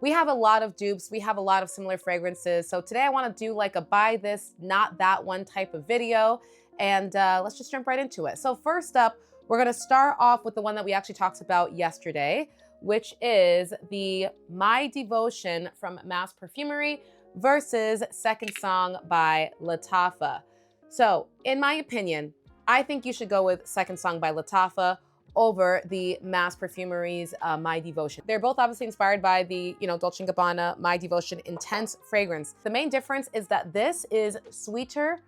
we have a lot of dupes, we have a lot of similar fragrances. So today I want to do like a buy this, not that one type of video. And let's just jump right into it. So first up, we're gonna start off with the one that we actually talked about yesterday, which is the My Devotion from Mass Perfumery versus Second Song by Lattafa. So in my opinion, I think you should go with Second Song by Lattafa over the Mass Perfumery's My Devotion. They're both obviously inspired by the, Dolce & Gabbana My Devotion Intense fragrance. The main difference is that this is sweeter,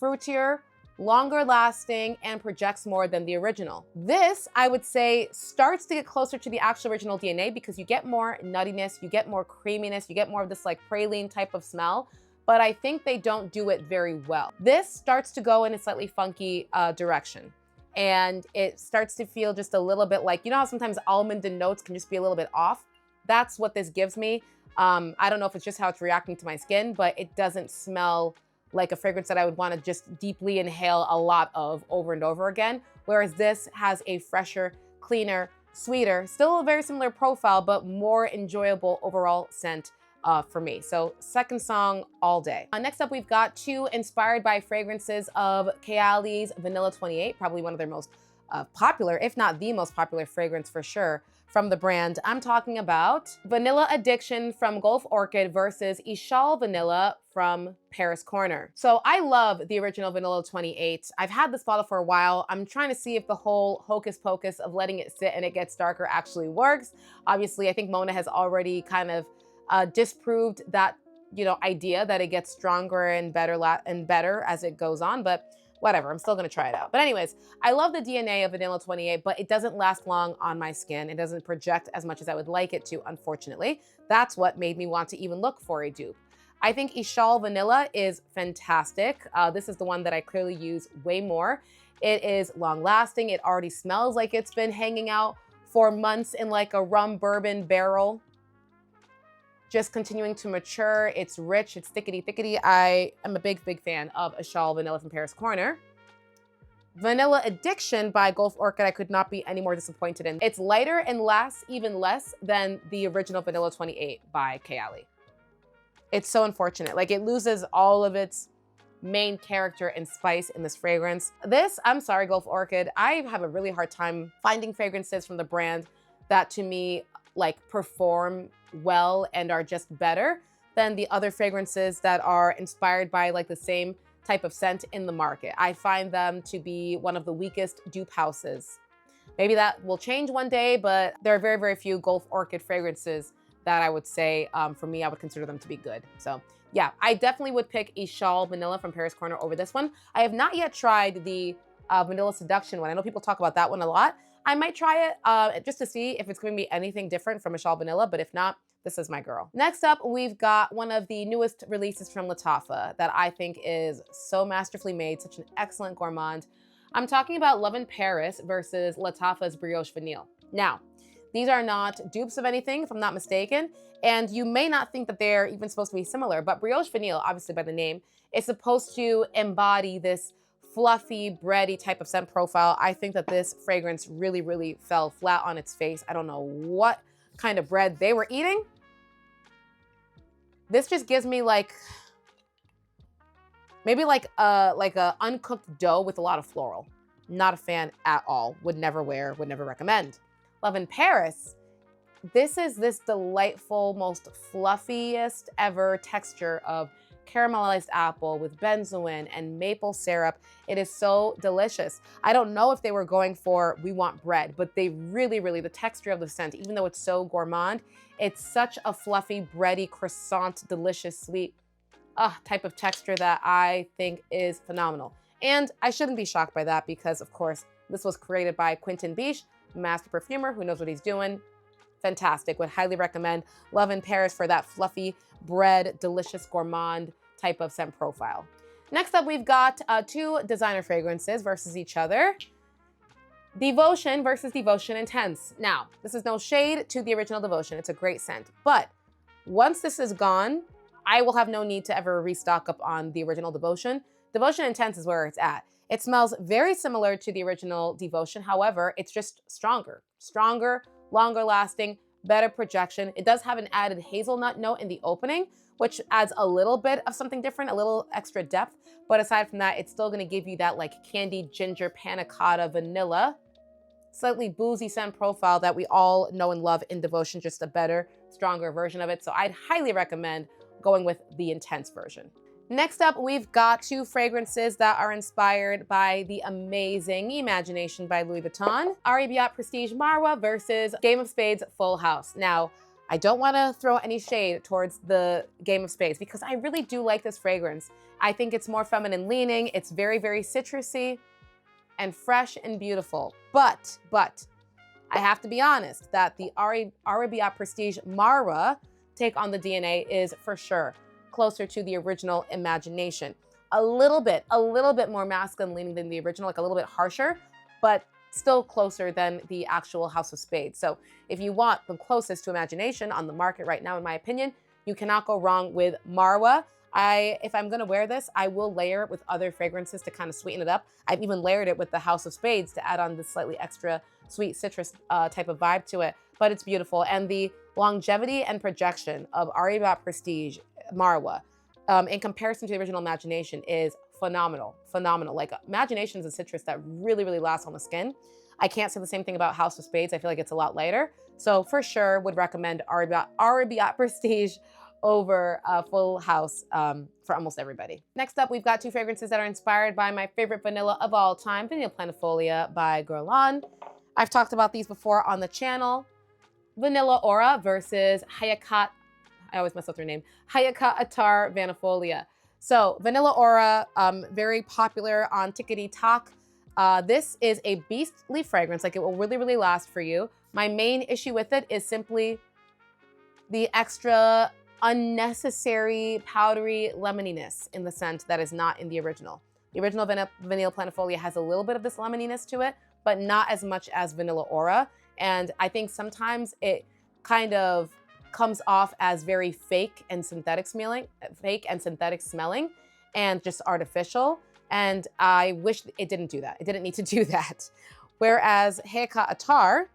fruitier, longer lasting, and projects more than the original. This, I would say, starts to get closer to the actual original DNA because you get more nuttiness, you get more creaminess, you get more of this like praline type of smell, but I think they don't do it very well. This starts to go in a slightly funky direction. And it starts to feel just a little bit like, you know how sometimes almond and notes can just be a little bit off? That's what this gives me. I don't know if it's just how it's reacting to my skin, but it doesn't smell like a fragrance that I would want to just deeply inhale a lot of over and over again. Whereas this has a fresher, cleaner, sweeter, still a very similar profile, but more enjoyable overall scent for me. So Second Song all day. Next up, we've got two inspired by fragrances of Kayali's Vanilla 28, probably one of their most popular, if not the most popular fragrance for sure from the brand. I'm talking about Vanilla Addiction from Gulf Orchid versus Ishal Vanilla from Paris Corner. So I love the original Vanilla 28. I've had this bottle for a while. I'm trying to see if the whole hocus pocus of letting it sit and it gets darker actually works. Obviously, I think Mona has already kind of disproved that, idea that it gets stronger and better as it goes on, but whatever, I'm still gonna try it out. But anyways, I love the DNA of Vanilla 28, but it doesn't last long on my skin. It doesn't project as much as I would like it to, unfortunately. That's what made me want to even look for a dupe. I think Ishal Vanilla is fantastic. This is the one that I clearly use way more. It is long lasting. It already smells like it's been hanging out for months in like a rum bourbon barrel, just continuing to mature. It's rich, it's thickety. I am a big fan of Ishal Vanilla from Paris Corner. Vanilla Addiction by Gulf Orchid, I could not be any more disappointed in. It's lighter and lasts even less than the original Vanilla 28 by Kayali. It's so unfortunate. Like, it loses all of its main character and spice in this fragrance. This, I'm sorry, Gulf Orchid, I have a really hard time finding fragrances from the brand that to me like perform well and are just better than the other fragrances that are inspired by like the same type of scent in the market. I find them to be one of the weakest dupe houses. Maybe that will change one day, but there are very few Gulf Orchid fragrances that I would say, for me, I would consider them to be good. So yeah, I definitely would pick Ishal Vanilla from Paris Corner over this one. I have not yet tried the Vanilla Seduction one. I know people talk about that one a lot. I might try it just to see if it's going to be anything different from Ishal Vanilla, but if not, this is my girl. Next up, we've got one of the newest releases from Lattafa that I think is so masterfully made, such an excellent gourmand. I'm talking about Love in Paris versus Lattafa's Brioche Vanille. Now, these are not dupes of anything, if I'm not mistaken, and you may not think that they're even supposed to be similar, but Brioche Vanille, obviously by the name, is supposed to embody this fluffy, bready type of scent profile. I think that this fragrance really fell flat on its face. I don't know what kind of bread they were eating. This just gives me like, maybe like a uncooked dough with a lot of floral. Not a fan at all. Would never wear, would never recommend. Love in Paris. This is this delightful, most fluffiest ever texture of caramelized apple with benzoin and maple syrup. It is so delicious. I don't know if they were going for we want bread, but they really, the texture of the scent, even though it's so gourmand, it's such a fluffy, bready, croissant, delicious, sweet type of texture that I think is phenomenal. And I shouldn't be shocked by that because, of course, this was created by Quentin Biche, master perfumer who knows what he's doing. Fantastic. Would highly recommend Love in Paris for that fluffy, bread, delicious, gourmand type of scent profile. Next up, we've got two designer fragrances versus each other. Devotion versus Devotion Intense. Now, this is no shade to the original Devotion. It's a great scent. But once this is gone, I will have no need to ever restock up on the original Devotion. Devotion Intense is where it's at. It smells very similar to the original Devotion. However, it's just stronger, longer lasting, better projection. It does have an added hazelnut note in the opening, which adds a little bit of something different, a little extra depth. But aside from that, it's still gonna give you that like candied ginger panna cotta vanilla, slightly boozy scent profile that we all know and love in Devotion, just a better, stronger version of it. So I'd highly recommend going with the intense version. Next up, we've got two fragrances that are inspired by the amazing Imagination by Louis Vuitton. Aribiat Prestige Marwa versus Game of Spades Full House. Now, I don't want to throw any shade towards the Game of Spades because I really do like this fragrance. I think it's more feminine leaning. It's very, very citrusy and fresh and beautiful. But I have to be honest that the Aribiat Prestige Marwa take on the DNA is for sure closer to the original Imagination. A little bit more masculine leaning than the original, like a little bit harsher, but still closer than the actual House of Spades. So if you want the closest to Imagination on the market right now, in my opinion, you cannot go wrong with Marwa. If I'm gonna wear this, I will layer it with other fragrances to kind of sweeten it up. I've even layered it with the House of Spades to add on this slightly extra sweet citrus type of vibe to it, but it's beautiful. And the longevity and projection of Aribiat Prestige Marwa in comparison to the original Imagination is phenomenal. Like Imagination is a citrus that really, really lasts on the skin. I can't say the same thing about House of Spades. I feel like it's a lot lighter. So for sure would recommend Aribiat Prestige over Full House for almost everybody. Next up, we've got two fragrances that are inspired by my favorite vanilla of all time, Vanille Planifolia by Guerlain. I've talked about these before on the channel. Vanilla Aura versus Hayakat, I always mess up their name, Hayakat Attar Vanifolia. So Vanilla Aura, very popular on TikTok. This is a beastly fragrance, like it will really, really last for you. My main issue with it is simply the extra unnecessary powdery lemoniness in the scent that is not in the original. The original Vanille Planifolia has a little bit of this lemoniness to it, but not as much as Vanilla Aura. And I think sometimes it kind of comes off as very fake and synthetic smelling, and just artificial. And I wish it didn't do that. It didn't need to do that. Whereas Hayakat Attar,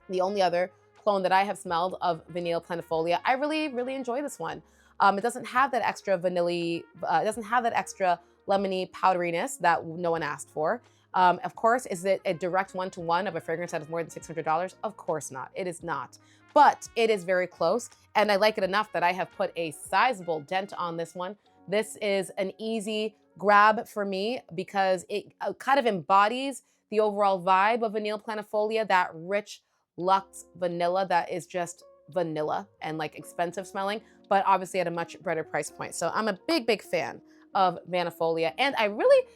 the only other clone that I have smelled of Vanille Planifolia, I really, really enjoy this one. It doesn't have that extra vanilla, it doesn't have that extra lemony powderiness that no one asked for. Of course, is it a direct one-to-one of a fragrance that is more than $600? Of course not, it is not. But it is very close, and I like it enough that I have put a sizable dent on this one. This is an easy grab for me because it kind of embodies the overall vibe of Vanille Planifolia, that rich luxe vanilla that is just vanilla and like expensive smelling, but obviously at a much better price point. So I'm a big, big fan of Vanifolia. And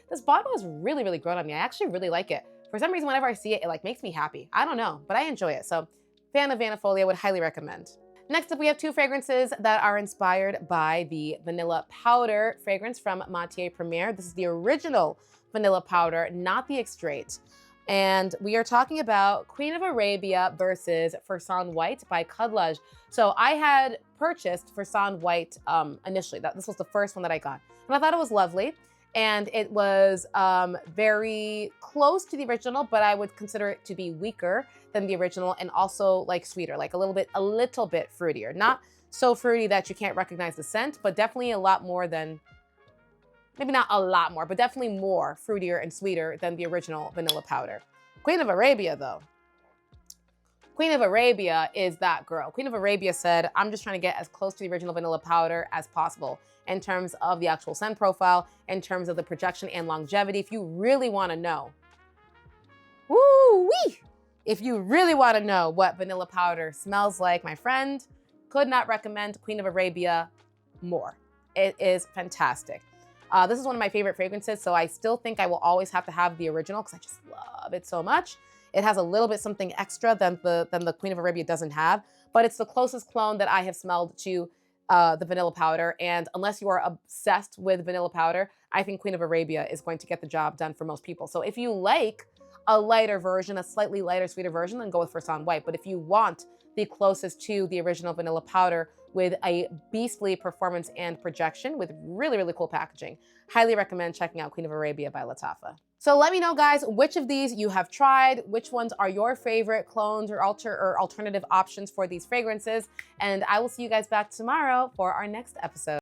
this bottle has really, really grown on me. I actually really like it. For some reason, whenever I see it, it like makes me happy. I don't know, but I enjoy it. So fan of Vanifolia, would highly recommend. Next up, we have two fragrances that are inspired by the Vanilla Powder fragrance from Matière Première. This is the original Vanilla Powder, not the extrait. And we are talking about Queen of Arabia versus Fursan White by Cudlage. So I had purchased Fursan White initially. This was the first one that I got. And I thought it was lovely. And it was very close to the original, but I would consider it to be weaker than the original and also like sweeter, like a little bit fruitier. Not so fruity that you can't recognize the scent, but definitely a lot more than, maybe not a lot more, but definitely more fruitier and sweeter than the original Vanilla Powder. Queen of Arabia though. Queen of Arabia is that girl. Queen of Arabia said, I'm just trying to get as close to the original Vanilla Powder as possible in terms of the actual scent profile, in terms of the projection and longevity. If you really want to know, woo-wee! If you really want to know what Vanilla Powder smells like, my friend, could not recommend Queen of Arabia more. It is fantastic. This is one of my favorite fragrances, so I still think I will always have to have the original because I just love it so much. It has a little bit something extra than the Queen of Arabia doesn't have, but it's the closest clone that I have smelled to the Vanilla Powder. And unless you are obsessed with Vanilla Powder, I think Queen of Arabia is going to get the job done for most people. So if you like a lighter version, a slightly lighter, sweeter version, then go with Fursan White. But if you want the closest to the original Vanilla Powder with a beastly performance and projection with really, really cool packaging, highly recommend checking out Queen of Arabia by Lattafa. So let me know, guys, which of these you have tried, which ones are your favorite clones or alternative options for these fragrances. And I will see you guys back tomorrow for our next episode.